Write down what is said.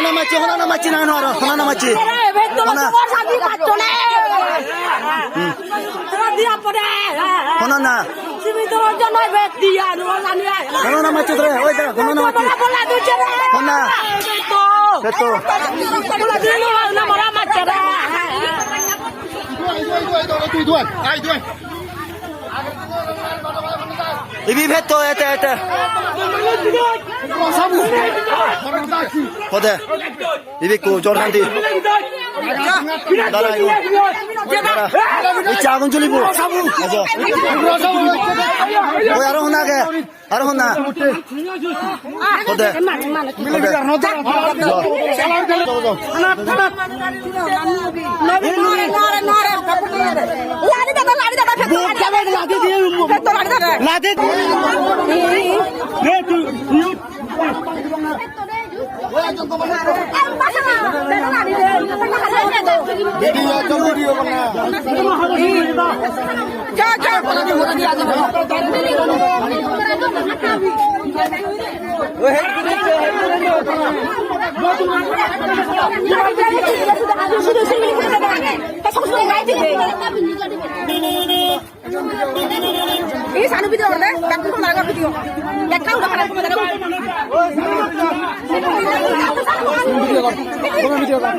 হনা মাছি না নর হনা মাছি হনা না হনা মাছি ধরে ওই দা হনা মাছি হনা সেতো Ibi veto eta. Kode. Ibi ko jorhanti. Dara. Icha agun julibu. Ajo. Oi aro hona ke. Aro hona. Kode. Lade ini sanu video deh, aku mau lakukan video. Ya kau udah pada video kan? Video kan?